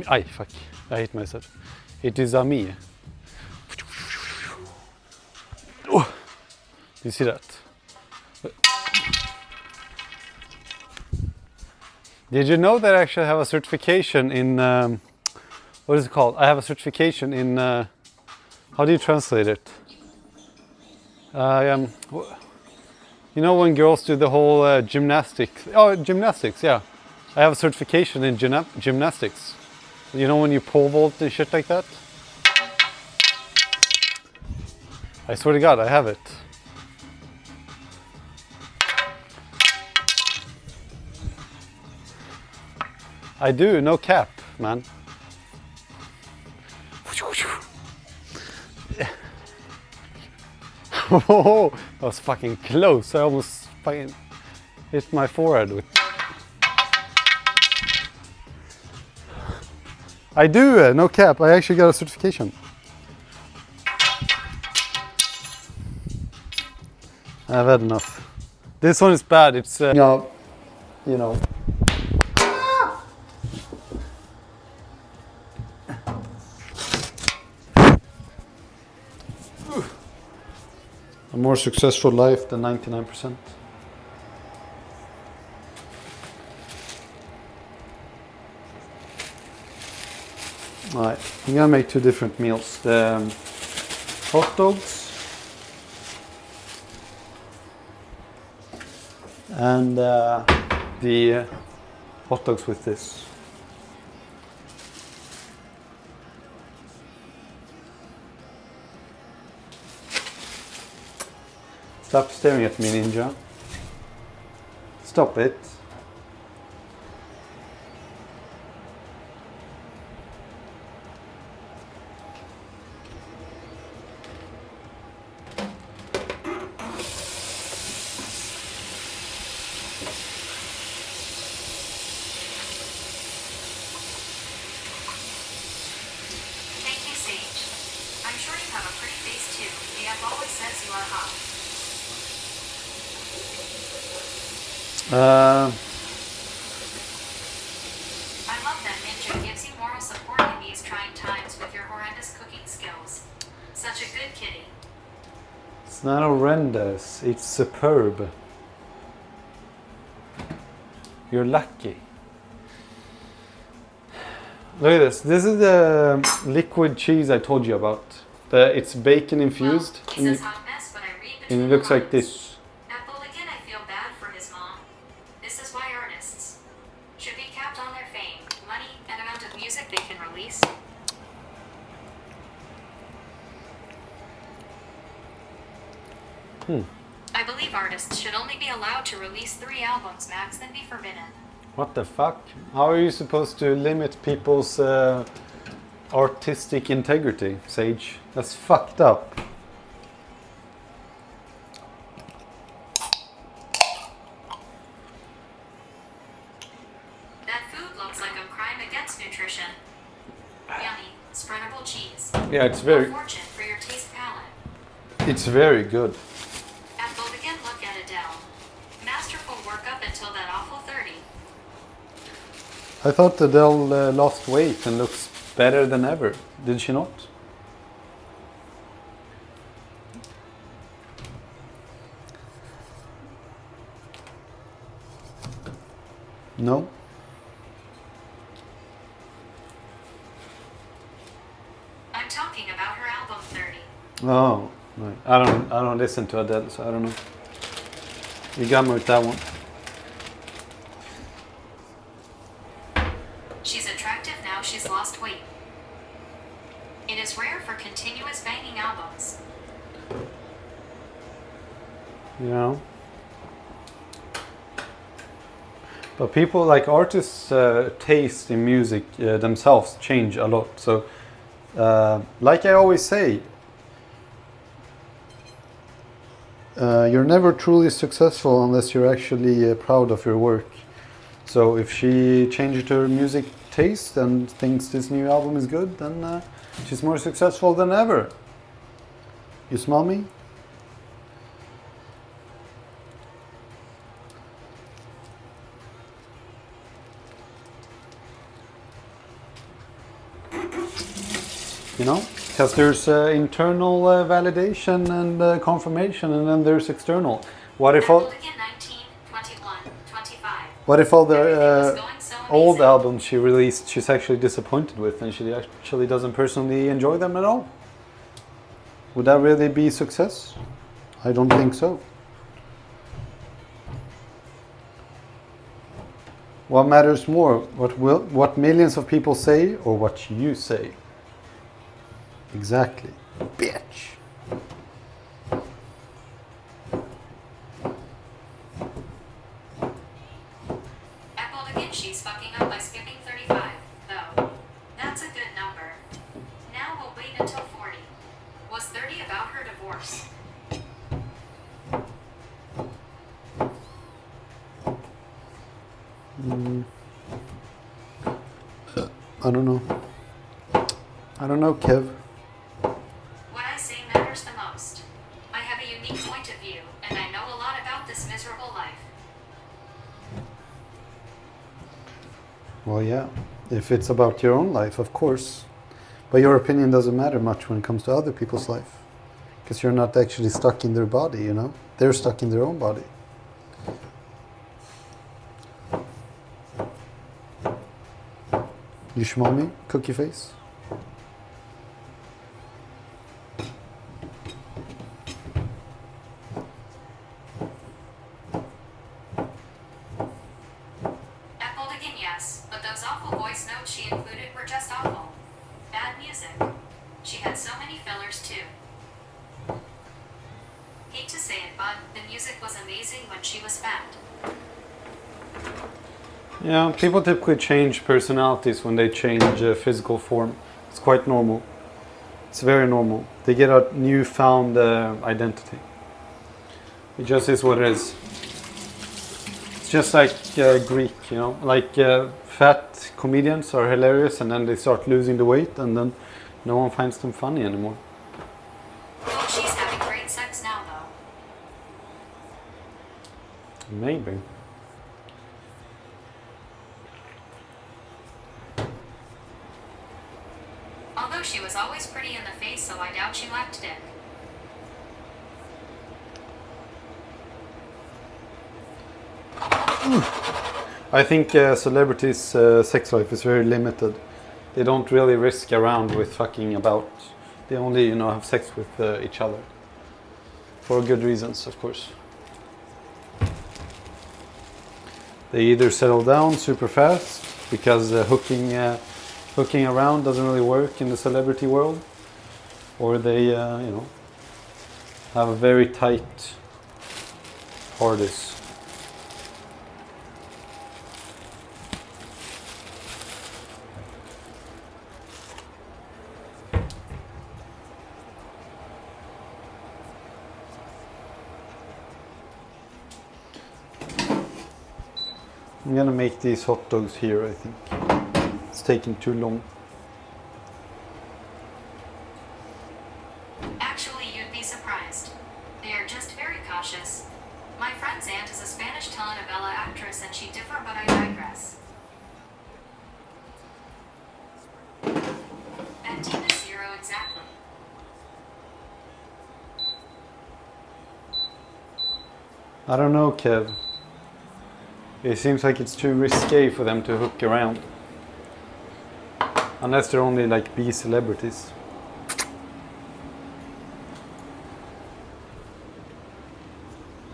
Ay, fuck. I hit myself. It is a me. Oh, you see that? Did you know that I actually have a certification in, what is it called? I have a certification in, how do you translate it? You know when girls do the whole gymnastics? Oh, gymnastics, yeah. I have a certification in gymnastics. You know when you pole vault and shit like that? I swear to God, I have it. I do, no cap, man. Oh, that was fucking close. I almost fucking hit my forehead with. I do, no cap. I actually got a certification. I've had enough. This one is bad. It's no, you know. A more successful life than 99%. Alright, I'm gonna make two different meals. The hot dogs and the hot dogs with this. Stop staring at me, ninja. Stop it. Thank you, Sage. I'm sure you have a pretty face too. The app always says you are hot. I love that Ninja gives you moral support in these trying times with your horrendous cooking skills. Such a good kitty. It's not horrendous, it's superb. You're lucky. Look at this. This is the liquid cheese I told you about. It's bacon infused. Well, he says hot mess, but I read between and it the looks like lines. this. Again, I feel bad for his mom. This is why artists should be capped on their fame, money, and amount of music they can release. I believe artists should only be allowed to release 3 albums max, then be forbidden. What the fuck? How are you supposed to limit people's artistic integrity, Sage? That's fucked up. That food looks like a crime against nutrition. Yummy, spreadable cheese. Yeah, it's A very, fortune for your taste palette. it's very good. At both again, look at Adele. Masterful work up until that awful 30. I thought Adele lost weight and looks better than ever. Did she not? No. I'm talking about her album 30. Oh, right. I don't listen to Adele, so I don't know. You got me with that one. She's attractive now she's lost weight. It is rare for continuous banging albums. You know. But people, like artists' taste in music themselves change a lot. So, like I always say, you're never truly successful unless you're actually proud of your work. So if she changed her music taste and thinks this new album is good, then she's more successful than ever. You smell me? you know, because there's internal validation and confirmation, and then there's external. What if all? 19, 21, 25. What if all Everything was the going so old amazing. albums she released, she's actually disappointed with, and she actually doesn't personally enjoy them at all? Would that really be success? I don't think so. What matters more, what millions of people say or what you say? Exactly. Bitch. Echoed again, she's fucking up by skipping 35, though. That's a good number. Now we'll wait until 40. Was 30 about her divorce? I don't know. I don't know, Kev. What I say matters the most. I have a unique point of view, and I know a lot about this miserable life. Well, yeah. If it's about your own life, of course. But your opinion doesn't matter much when it comes to other people's life. Because you're not actually stuck in their body, you know? They're stuck in their own body. You schmommy, cookie face? Echoed again, yes, but those awful voice notes she included were just awful. Bad music. She had so many fillers, too. Hate to say it, but the music was amazing when she was fat. Yeah, people typically change personalities when they change physical form. It's quite normal. It's very normal. They get a newfound identity. It just is what it is. It's just like Greek, you know, like fat comedians are hilarious, and then they start losing the weight, and then no one finds them funny anymore. Oh, she's having great sex now, though. Maybe. Although she was always pretty in the face, so I doubt she lacked dick. I think celebrities' sex life is very limited. They don't really risk around with fucking about. They only, you know, have sex with each other. For good reasons, of course. They either settle down super fast because hooking around doesn't really work in the celebrity world, or they, you know, have a very tight hardest. I'm gonna make these hot dogs here, I think. It's taking too long. Actually, you'd be surprised. They are just very cautious. My friend's aunt is a Spanish telenovela actress and she differ, but I digress. That team is 0 exactly. I don't know, Kev. It seems like it's too risque for them to hook around. Unless they're only like B celebrities.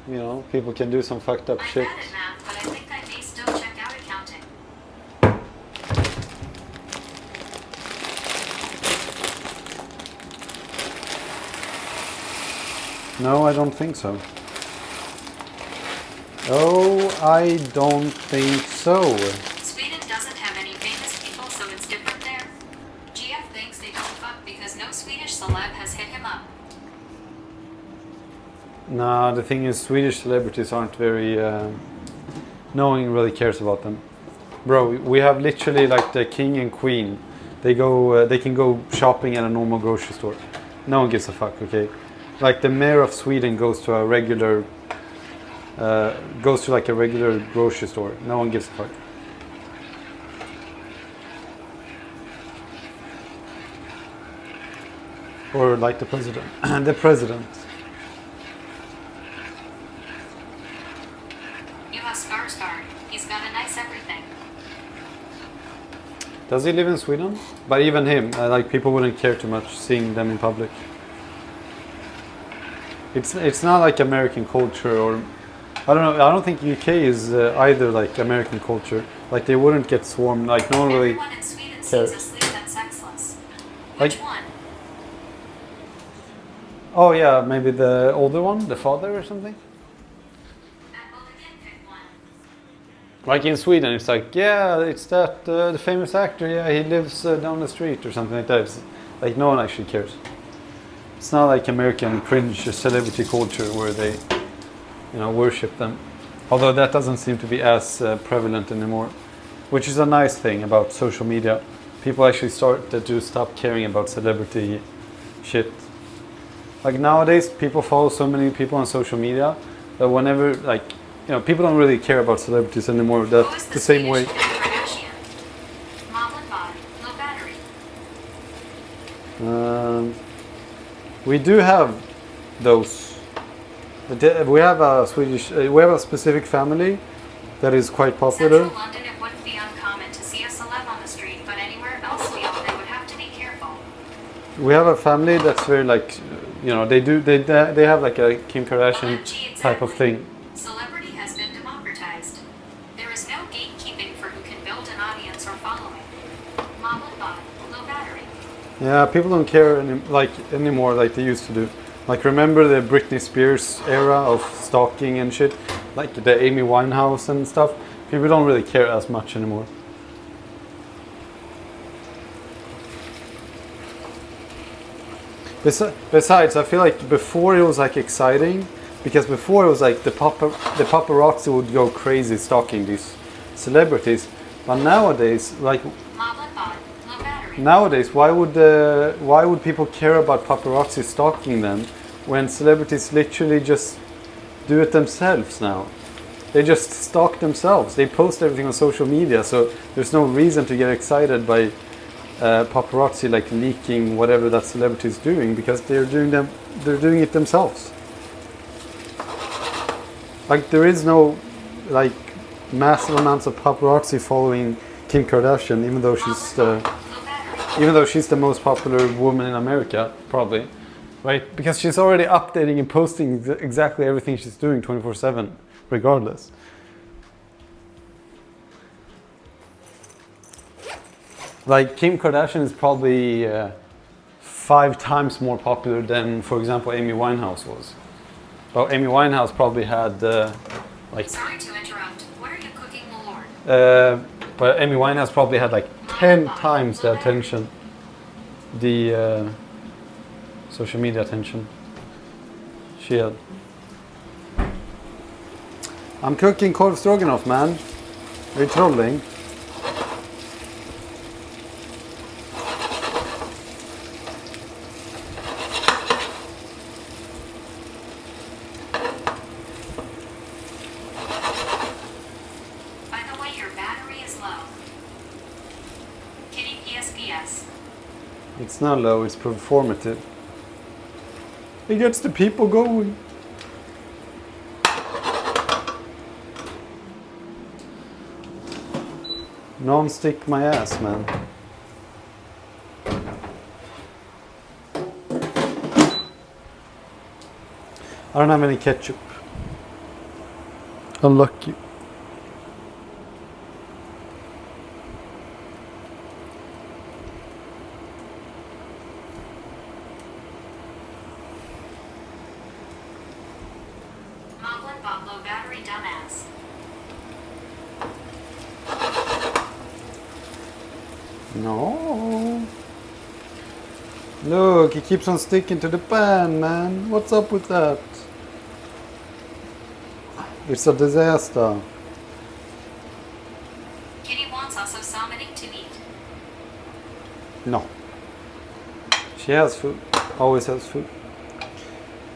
You know, people can do some fucked up I'm shit. bad at math, but I think I may still check out accounting. No, I don't think so. Oh, I don't think so. Sweden doesn't have any famous people, so it's different there. GF thinks they don't fuck because no Swedish celeb has hit him up. Nah, the thing is, Swedish celebrities aren't very... no one really cares about them. Bro, we have literally like the king and queen. They go, they can go shopping at a normal grocery store. No one gives a fuck, okay? Like the mayor of Sweden goes to a regular... goes to like a regular grocery store. No one gives a fuck. Or like the president. The president. You have Skarsgård. He's got a nice everything. Does he live in Sweden? But even him, like people wouldn't care too much seeing them in public. It's not like American culture, or I don't know. I don't think UK is either like American culture. Like they wouldn't get swarmed. Like no one really. Everyone in Sweden cares. seems asleep and sexless. Like- Which one? Oh yeah, maybe the older one, the father or something. Apple again pick one. Like in Sweden, it's like, yeah, it's that the famous actor. Yeah, he lives down the street or something like that. It's like no one actually cares. It's not like American cringe celebrity culture where they, worship them. Although that doesn't seem to be as prevalent anymore, which is a nice thing about social media. People actually start to stop caring about celebrity shit. Like nowadays, people follow so many people on social media that whenever, people don't really care about celebrities anymore. Who is That's the same way. Swedish Kim Kardashian? Mom and Bob, low battery. We do have those. We have a Swedish. We have a specific family that is quite popular. Central London, it wouldn't be uncommon to see a celeb on the street, but anywhere else they would have to be careful. We have a family that's very they have like a Kim Kardashian OMG, type of exactly. thing. Celebrity has been democratized. There is no gatekeeping for who can build an audience or following. Mom and Bob, low battery. Yeah, people don't care anymore like they used to do. Like remember the Britney Spears era of stalking and shit, like the Amy Winehouse and stuff. People don't really care as much anymore. Besides, I feel like before it was like exciting, because before it was like the paparazzi would go crazy stalking these celebrities, but nowadays, like Mom and Bob, low battery. nowadays, why would people care about paparazzi stalking them when celebrities literally just do it themselves now? They just stalk themselves. They post everything on social media, so there's no reason to get excited by paparazzi like leaking whatever that celebrity is doing, because they're doing it themselves. Like there is no like massive amounts of paparazzi following Kim Kardashian, even though she's the most popular woman in America, probably, right? Because she's already updating and posting exactly everything she's doing 24/7, regardless. Like Kim Kardashian is probably 5 times more popular than, for example, Amy Winehouse was. Well, Amy Winehouse probably had Sorry to interrupt. What are you cooking, my lord? but Amy Winehouse probably had like 10 times the attention, the social media attention she had. I'm cooking korv stroganoff, man. Are you trolling? By the way, your battery is low. Kitty PSPS. It's not low, it's performative. It gets the people going. Non-stick my ass, man. I don't have any ketchup. Unlucky. Moblin Bob, low battery, dumbass. No. Look, he keeps on sticking to the pan, man. What's up with that? It's a disaster. Kitty wants also something to eat. No. She has food. Always has food.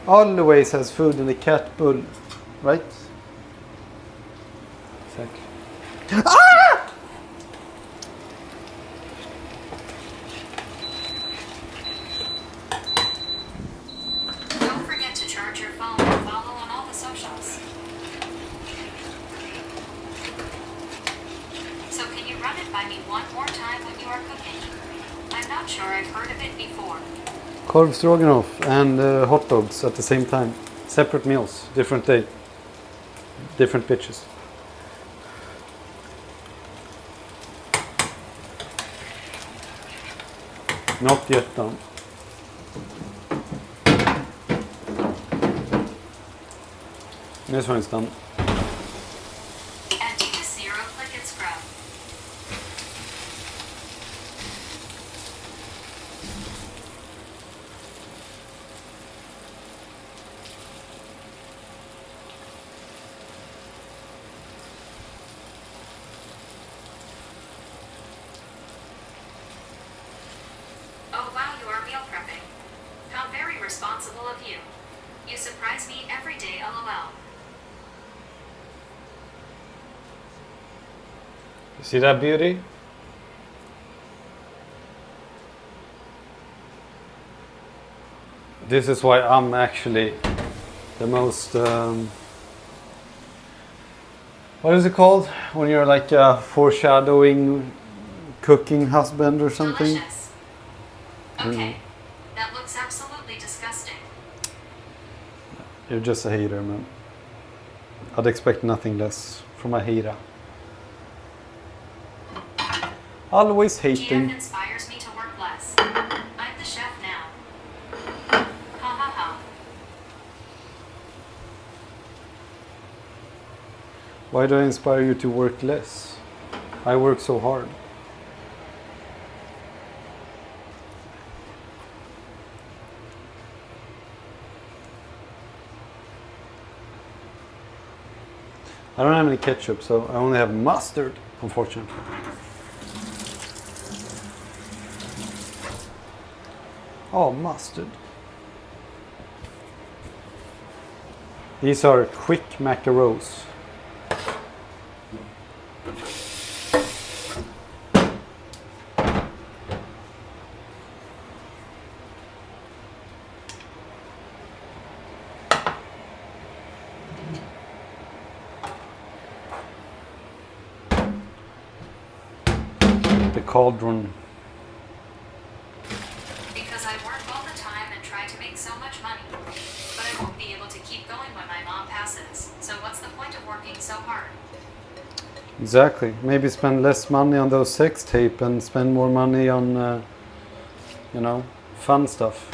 Always has food in the cat bull. Right? Exactly. Ah! I'm not sure I've heard of it before. Korv stroganoff and hot dogs at the same time. Separate meals, different day, different bitches. Not yet done. This one's done. And do the zero click and scrub. Oh wow, you are meal prepping. How very responsible of you. You surprise me every day, lol. See that beauty? This is why I'm actually the most what is it called when you're like a foreshadowing cooking husband or something? Delicious. Okay, that looks absolutely disgusting. You're just a hater, man. I'd expect nothing less from a hater. Always hating. GF inspires me to work less. I'm the chef now. Ha ha ha. Why do I inspire you to work less? I work so hard. I don't have any ketchup, so I only have mustard, unfortunately. Oh, mustard. These are quick macaroons. The cauldron. Because I work all the time and try to make so much money. But I won't be able to keep going when my mom passes. So what's the point of working so hard? Exactly. Maybe spend less money on those sex tape and spend more money on, you know, fun stuff.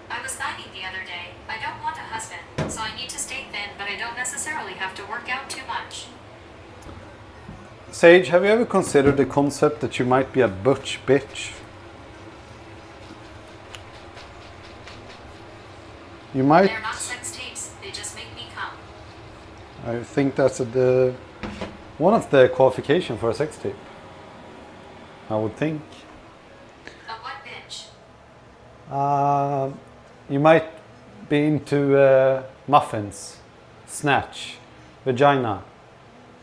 I was thinking the other day, I don't want a husband, so I need to stay thin, but I don't necessarily have to work out too much. Sage, have you ever considered the concept that you might be a butch bitch? You might. They're not sex tapes, they just make me come. I think that's one of the qualifications for a sex tape. I would think. A what bitch? You might be into muffins, snatch, vagina,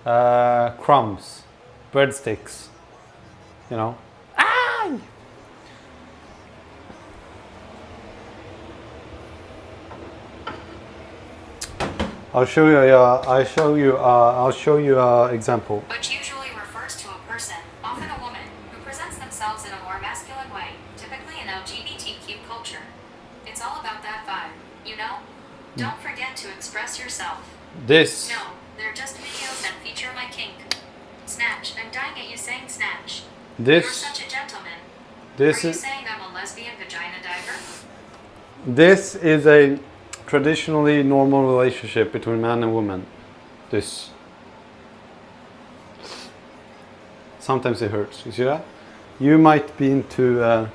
crumbs, breadsticks. You know. I'll show you an example. Which usually refers to a person, often a woman, who presents themselves in a more masculine way, typically in LGBTQ culture. It's all about that vibe, you know? Don't forget to express yourself. This. No, they're just videos that feature my kink. Snatch, I'm dying at you saying snatch. You're This. such a gentleman. This Are you is. saying I'm a lesbian vagina diver? This is a traditionally normal relationship between man and woman. This. Sometimes it hurts. You see that? You might be into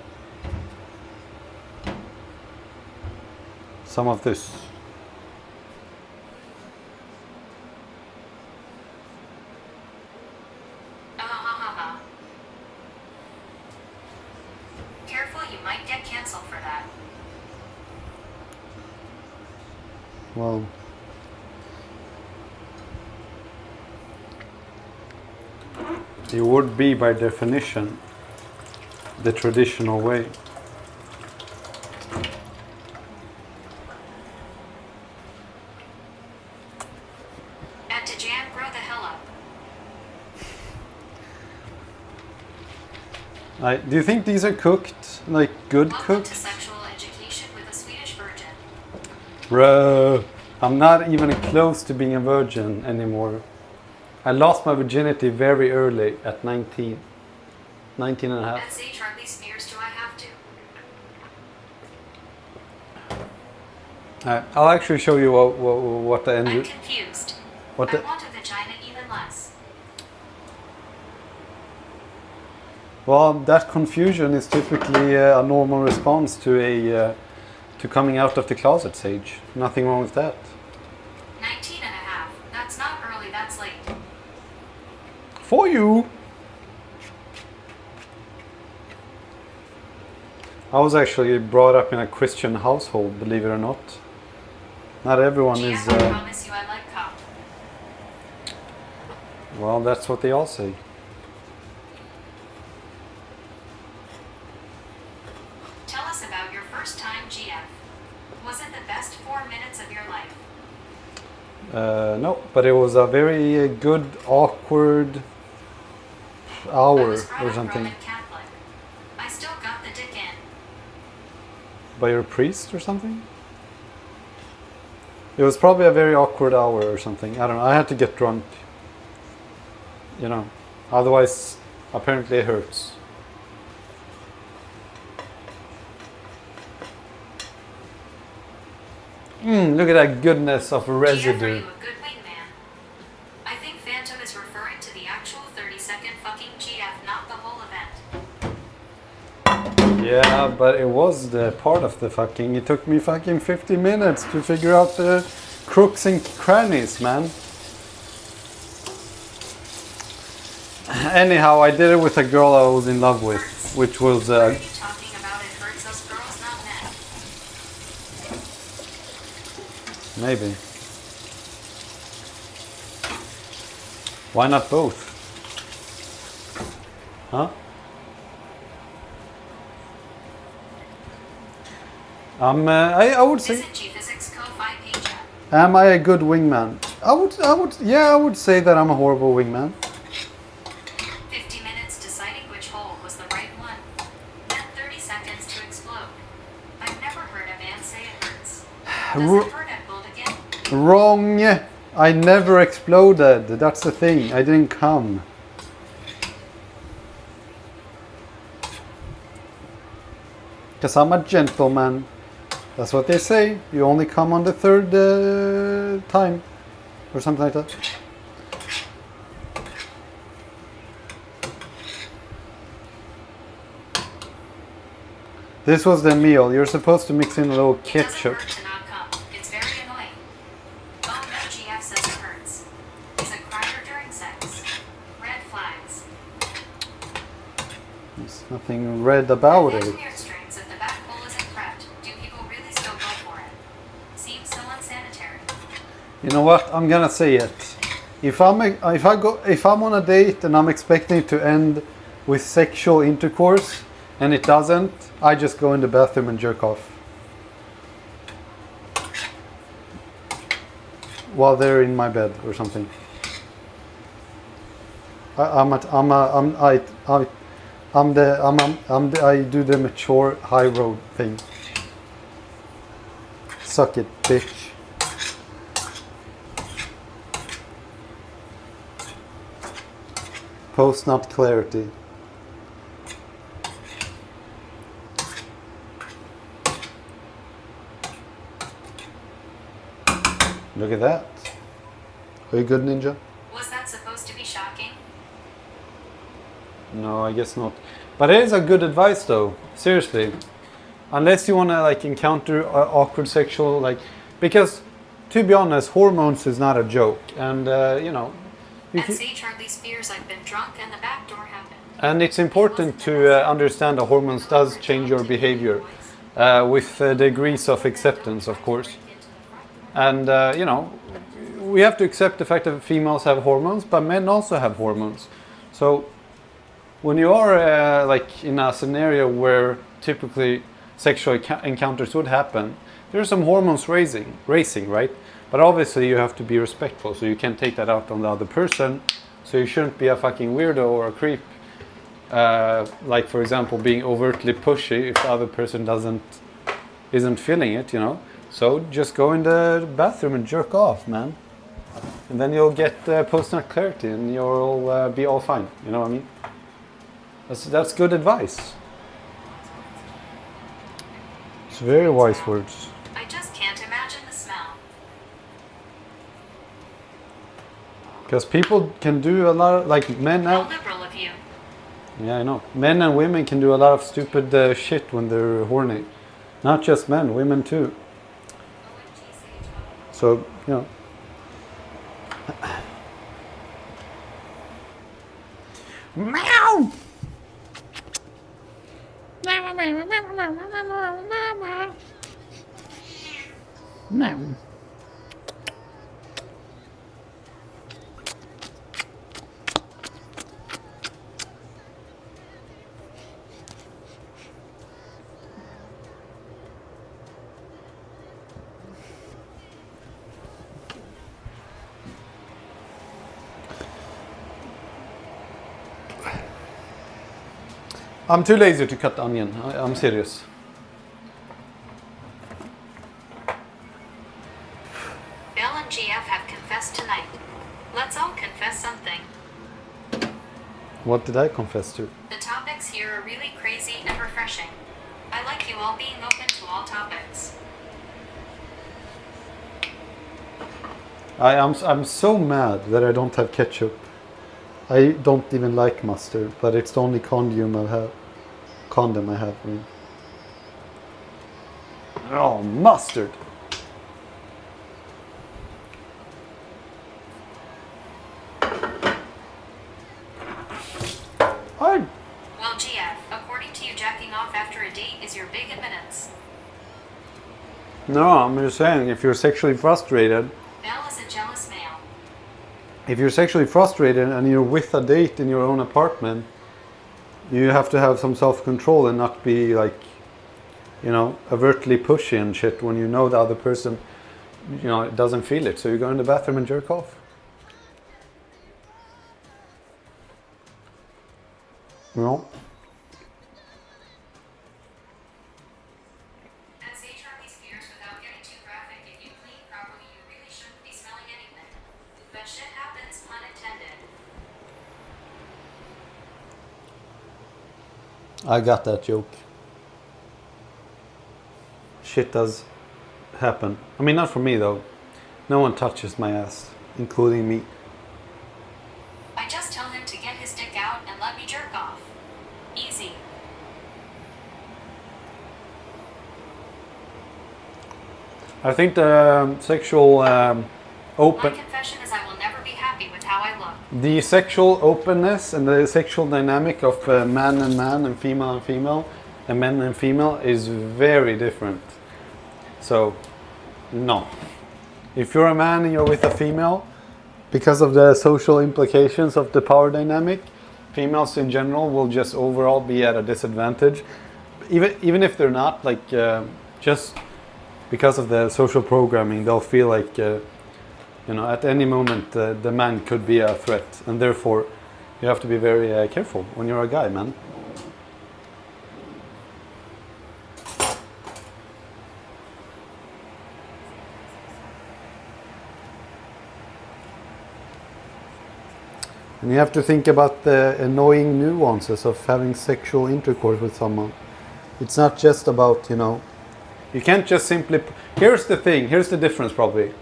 some of this. Careful, you might get canceled for that. Well, it would be by definition the traditional way. And to Jan, grow the hell up. Do you think these are cooked? Like good Welcome to cooked? sexual education with a Swedish virgin. Bro, I'm not even close to being a virgin anymore. I lost my virginity very early at 19. 19 and a half. And say Charlie Spears, do I have to? I'll actually show you what the I'm end. confused. What I the, want a vagina even less. well, that confusion is typically a normal response to coming out of the closet stage. Nothing wrong with that. 19 and a half. That's not early, that's late. For you. I was actually brought up in a Christian household, believe it or not. Not everyone GF, is. I promise you I like cop. Well, that's what they all say. Tell us about your first time GF. Was it the best 4 minutes of your life? No, but it was a very good, awkward I hour was brought or up something. Roman Catholic. I still got the dick in. By your priest or something? It was probably a very awkward hour or something. I don't know. I had to get drunk. You know. Otherwise, apparently it hurts. Look at that goodness of GF, are residue. you a good wingman? I think Phantom is referring to the actual 30-second fucking GF, not the whole event. Yeah, but it was the part of the fucking. It took me fucking 50 minutes to figure out the crooks and crannies, man. Anyhow, I did it with a girl I was in love with, which was. What are you talking about? It hurts us girls, not men. Maybe. Why not both? Huh? I would say. Isn't G-Physics Co. 5 page? Am I a good wingman? I would say that I'm a horrible wingman. 50 minutes deciding which hole was the right one. Then 30 seconds to explode. I've never heard a man say it hurts. Does it hurt at Bolt again? Wrong. I never exploded. That's the thing. I didn't come. Because I'm a gentleman. That's what they say. You only come on the third time. Or something like that. This was the meal. You're supposed to mix in a little It doesn't ketchup. hurt to not come. It's very annoying. Oh no, GF says it hurts. Is a crier during sex. Red flags. There's nothing red about it. Engineered strings, if the back hole isn't prepped, do people really still go for it? Seems so unsanitary. You know what? I'm gonna say it. If I'm on a date and I'm expecting it to end with sexual intercourse and it doesn't, I just go in the bathroom and jerk off. While they're in my bed or something. I do the mature high road thing. Suck it, bitch. Post-nut clarity. Look at that. Are you good, Ninja? Was that supposed to be shocking? No, I guess not. But it is a good advice, though. Seriously, unless you want to like encounter awkward sexual because, to be honest, hormones is not a joke, and you know. And say Charlie Spears, I've been drunk and the back door happened. And it's important to understand that hormones does change your behavior with degrees of acceptance, of course. And you know, we have to accept the fact that females have hormones, but men also have hormones. So when you are like in a scenario where typically sexual encounters would happen, there's some hormones racing, right? But obviously you have to be respectful, so you can't take that out on the other person. So you shouldn't be a fucking weirdo or a creep like for example being overtly pushy if the other person isn't feeling it, you know. So just go in the bathroom and jerk off, man, and then you'll get post-nut clarity and you'll be all fine, you know what I mean. That's good advice. It's very wise words. I just can't imagine the smell. Because people can do a lot of, like men How now. liberal of you. Yeah, I know. Men and women can do a lot of stupid shit when they're horny. Not just men, women too. So, you know. Meow! Meow. I'm too lazy to cut the onion. I'm serious. Bill and GF have confessed tonight. Let's all confess something. What did I confess to? The topics here are really crazy and refreshing. I like you all being open to all topics. I'm so mad that I don't have ketchup. I don't even like mustard, but it's the only condom I have. I mean. Oh, mustard! Well, GF, according to you, jacking off after a date is your big admittance. No, I'm just saying, if you're sexually frustrated, Belle is a jealous male. if you're sexually frustrated and you're with a date in your own apartment, you have to have some self-control and not be like, you know, overtly pushy and shit when you know the other person, you know, doesn't feel it. So you go in the bathroom and jerk off. You know? And say Charlie Spears without getting too graphic, if you clean properly, you really shouldn't be smelling anything. But shit happens, pun intended. I got that joke. Shit does happen. I mean, not for me though. No one touches my ass, including me. I just tell him to get his dick out and let me jerk off. Easy. I think the sexual My open, confession is I will never be happy with how I look. the sexual openness and the sexual dynamic of man and female, and men and female is very different. So, no. If you're a man and you're with a female, because of the social implications of the power dynamic, females in general will just overall be at a disadvantage. Even if they're not, like, just because of the social programming, they'll feel like, you know, at any moment the man could be a threat, and therefore you have to be very careful when you're a guy, man. And you have to think about the annoying nuances of having sexual intercourse with someone. It's not just about, you know, you can't just simply... Here's the thing, here's the difference probably.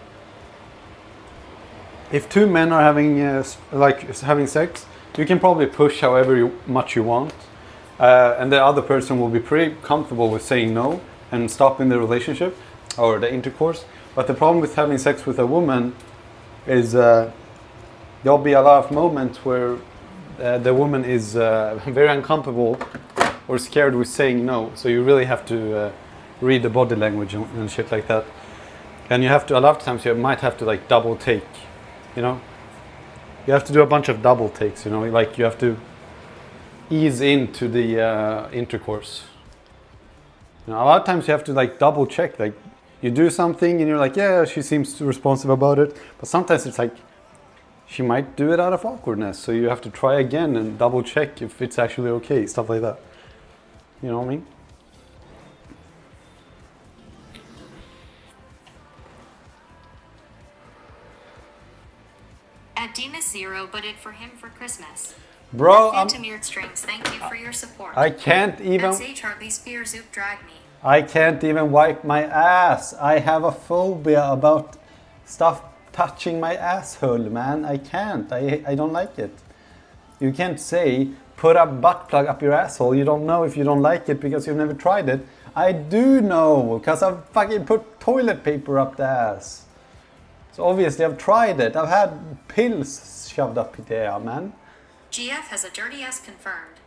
If two men are having having sex, you can probably push however much you want, and the other person will be pretty comfortable with saying no and stopping the relationship or the intercourse. But the problem with having sex with a woman is there'll be a lot of moments where the woman is very uncomfortable or scared with saying no. So you really have to read the body language and shit like that. And you have to, a lot of times you might have to like double take, you know. You have to do a bunch of double takes, you know, like you have to ease into the intercourse. You know, a lot of times you have to like double check, like you do something and you're like, yeah, she seems responsive about it. But sometimes it's like, she might do it out of awkwardness. So you have to try again and double check if it's actually okay, stuff like that. You know what I mean? At Demas0 but it for him for Christmas. Bro, Phantom Eared Strings, thank you for your support. I can't even... At Say Charlie Spears Zoop Drag Me. I can't even wipe my ass. I have a phobia about stuff touching my asshole, man. I can't. I don't like it. You can't say, put a butt plug up your asshole. You don't know if you don't like it because you've never tried it. I do know, because I've fucking put toilet paper up the ass. So obviously I've tried it. I've had pills shoved up there, man. GF has a dirty ass confirmed.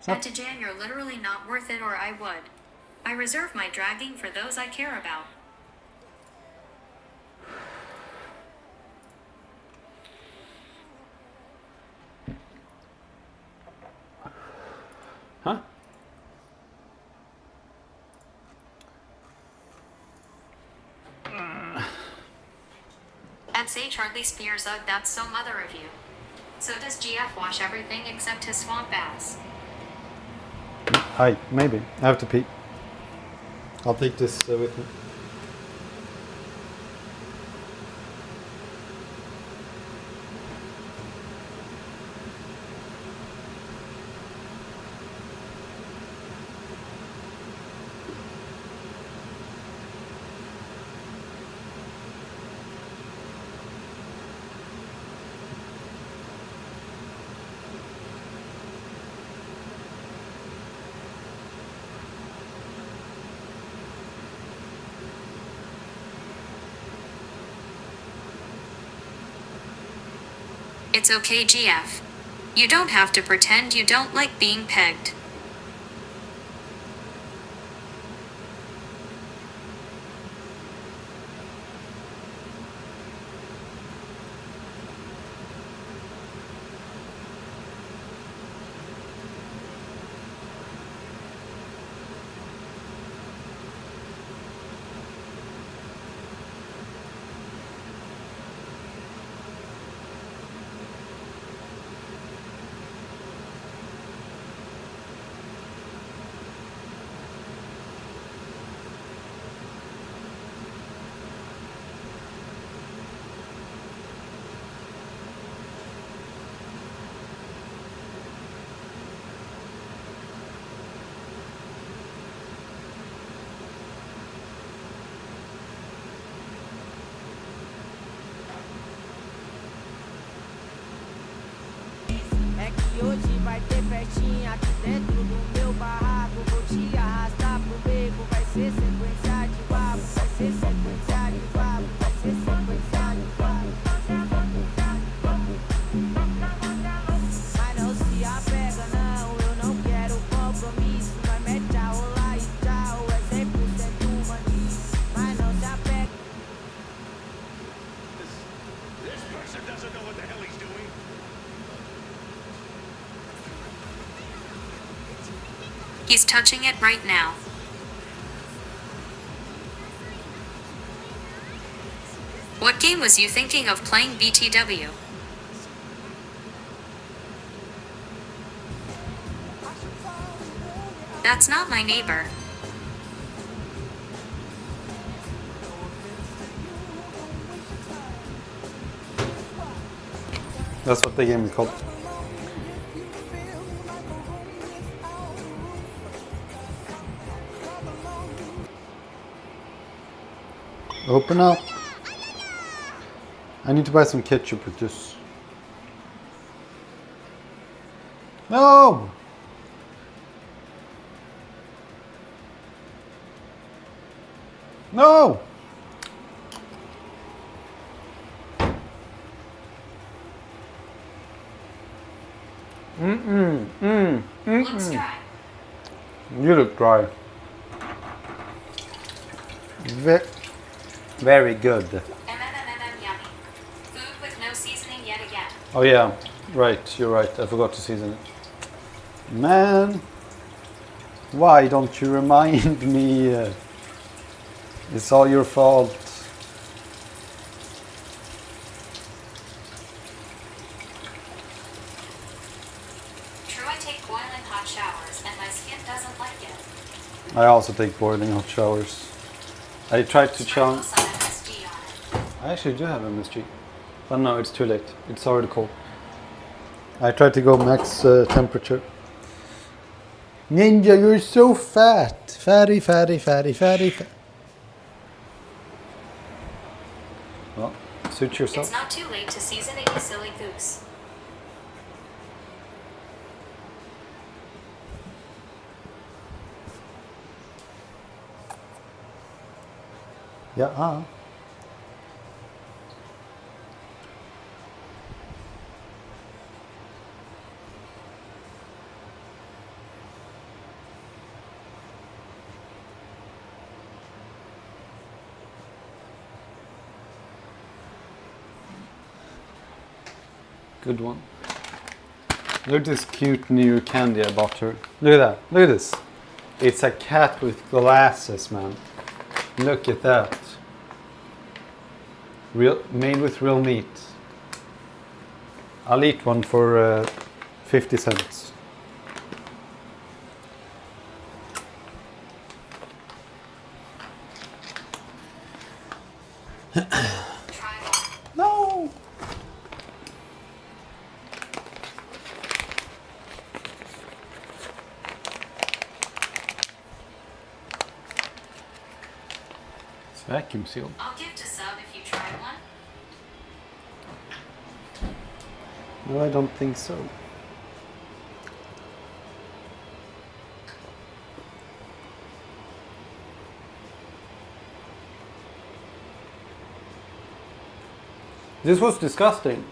And to Jan, you're literally not worth it or I would. I reserve my dragging for those I care about. Huh? At Say Charlie Spears, ugh, that's so mother of you. So does GF wash everything except his swamp ass? Maybe. I have to pee. I'll take this with me. It's okay, GF. You don't have to pretend you don't like being pegged. É que hoje vai ter festinha aqui dentro do meu barraco. Vou te arrastar pro beco, vai ser sequência de papo, vai ser sequência de papo, vai ser sequência de papo. Mas não se apega não, eu não quero compromisso. Mas mete a rolar e tchau, é 100% manis. Mas não se apega. This person doesn't know what the hell he's doing. He's touching it right now. What game was you thinking of playing, BTW? That's not my neighbor. That's what the game is called. Open up. I need to buy some ketchup with this. No! No! Looks dry. You look dry. Very good. Yummy. Food with no seasoning yet again. Oh yeah, right, you're right. I forgot to season it. Man, why don't you remind me? It's all your fault. take boiling hot showers and my skin doesn't like it. I also take boiling hot showers. I tried to Sprinkle challenge. some MSG on it. I actually do have MSG. But no, it's too late. It's already cold. I tried to go max temperature. Ninja, you're so fat. Fatty, fatty, fatty, fatty, fatty. Well, suit yourself. It's not too late to season it, you silly goose. Yeah, Good one. Look at this cute new candy I bought her. Look at that. Look at this. It's a cat with glasses, man. Look at that. Made with real meat. I'll eat one for 50 cents. Try one. No! It's vacuum sealed. I'll give to sub if you try one. No, I don't think so. This was disgusting.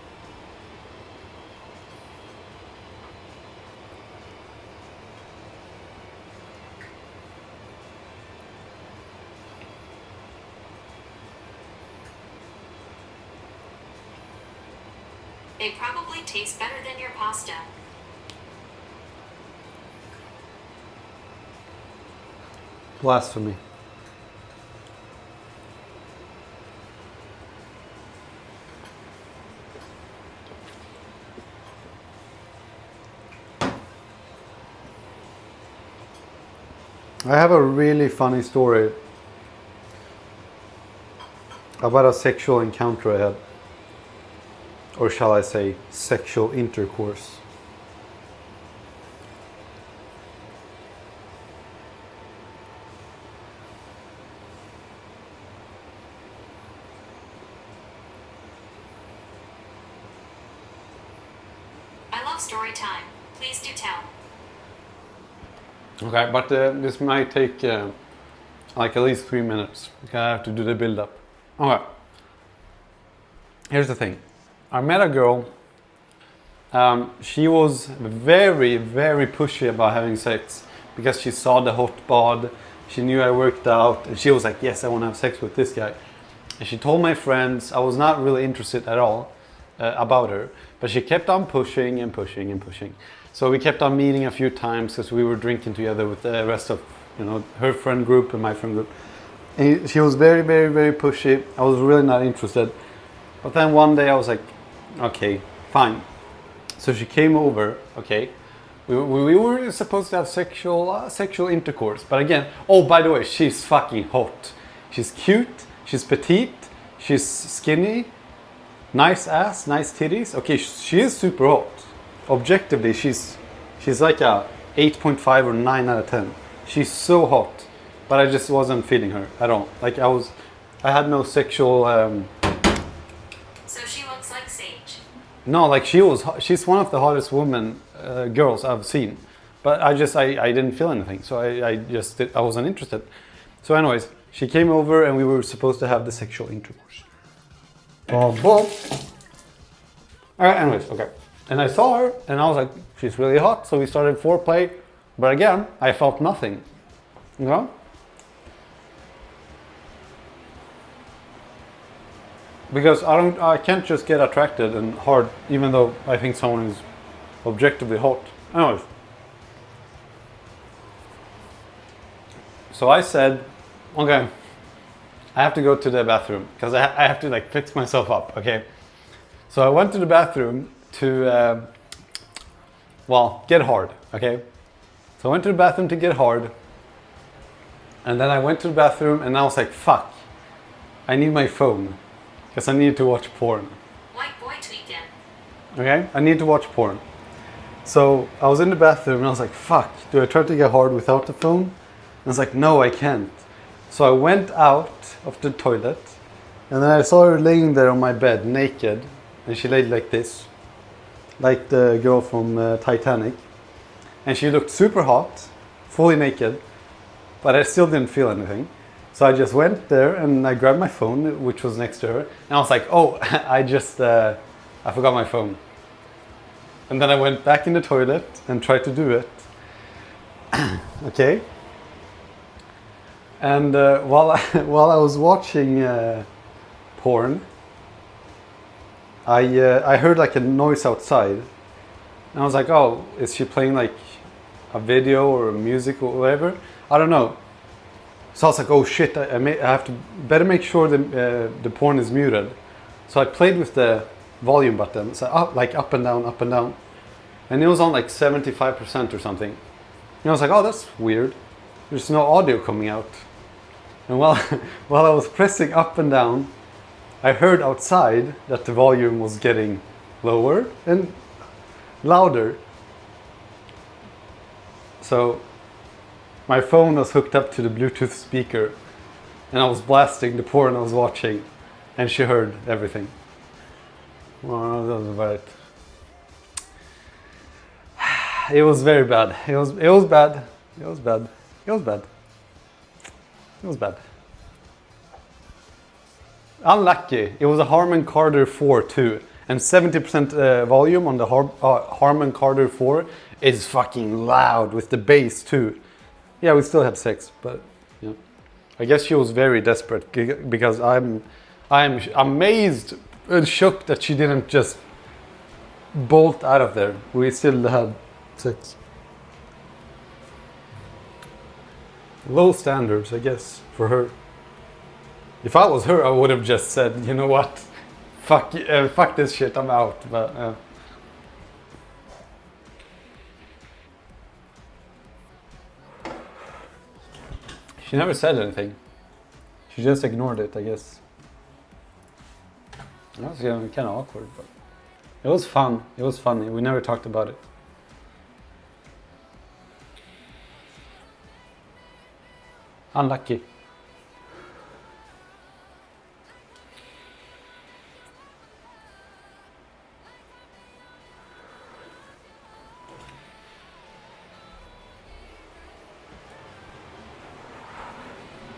They probably taste better than your pasta. Blasphemy. I have a really funny story about a sexual encounter I had. Or shall I say, sexual intercourse. I love story time. Please do tell. Okay, but this might take like at least 3 minutes. Okay, I have to do the build up. Okay. Here's the thing. I met a girl. She was very, very pushy about having sex because she saw the hot bod. She knew I worked out, and she was like, "Yes, I want to have sex with this guy." And she told my friends. I was not really interested at all about her, but she kept on pushing and pushing and pushing. So we kept on meeting a few times because we were drinking together with the rest of, her friend group and my friend group. And she was very, very, very pushy. I was really not interested. But then one day I was like, okay, fine. So she came over, okay. We were supposed to have sexual intercourse. But again, oh, by the way, she's fucking hot. She's cute, she's petite, she's skinny, nice ass, nice titties. Okay, she is super hot. Objectively, she's like a 8.5 or 9 out of 10. She's so hot. But I just wasn't feeling her at all. Like I had no sexual... So she looks like Sage. No, like she's one of the hottest girls I've seen. But I didn't feel anything. So I wasn't interested. So anyways, she came over and we were supposed to have the sexual intercourse. Alright, anyways, okay. And I saw her and I was like, she's really hot. So we started foreplay. But again, I felt nothing. You know? Because I can't just get attracted and hard, even though I think someone is objectively hot. Anyways. So I said, okay, I have to go to the bathroom because I have to like fix myself up, okay? So I went to the bathroom to Well, get hard, okay? So I went to the bathroom to get hard. And then I went to the bathroom and I was like, fuck. I need my phone. Because I need to watch porn. White boy tweaking. Okay? I need to watch porn. So I was in the bathroom and I was like, fuck. Do I try to get hard without the phone? And I was like, no, I can't. So I went out of the toilet. And then I saw her laying there on my bed, naked. And she laid like this. Like the girl from Titanic. And she looked super hot, fully naked, but I still didn't feel anything. So I just went there and I grabbed my phone, which was next to her. And I was like, oh, I forgot my phone. And then I went back in the toilet and tried to do it. Okay. And while I was watching porn, I heard like a noise outside. And I was like, oh, is she playing like a video or music or whatever? I don't know. So I was like, oh shit, I have to better make sure the porn is muted. So I played with the volume button, so up and down, up and down. And it was on like 75% or something. And I was like, oh, that's weird. There's no audio coming out. And while I was pressing up and down, I heard outside that the volume was getting lower and louder. So my phone was hooked up to the Bluetooth speaker and I was blasting the porn I was watching and she heard everything. Well, that was about it. It was very bad. It was bad. It was bad. It was bad. It was bad. Unlucky. It was a Harman Kardon 4 too. And 70% volume on the Harman Kardon 4 is fucking loud with the bass too. Yeah, we still had sex, but yeah. I guess she was very desperate because I'm amazed and shocked that she didn't just bolt out of there. We still had sex. Low standards, I guess, for her. If I was her, I would have just said, you know what, fuck this shit, I'm out. But she never said anything. She just ignored it, I guess. That was kind of awkward, but it was fun. It was funny. We never talked about it. Unlucky.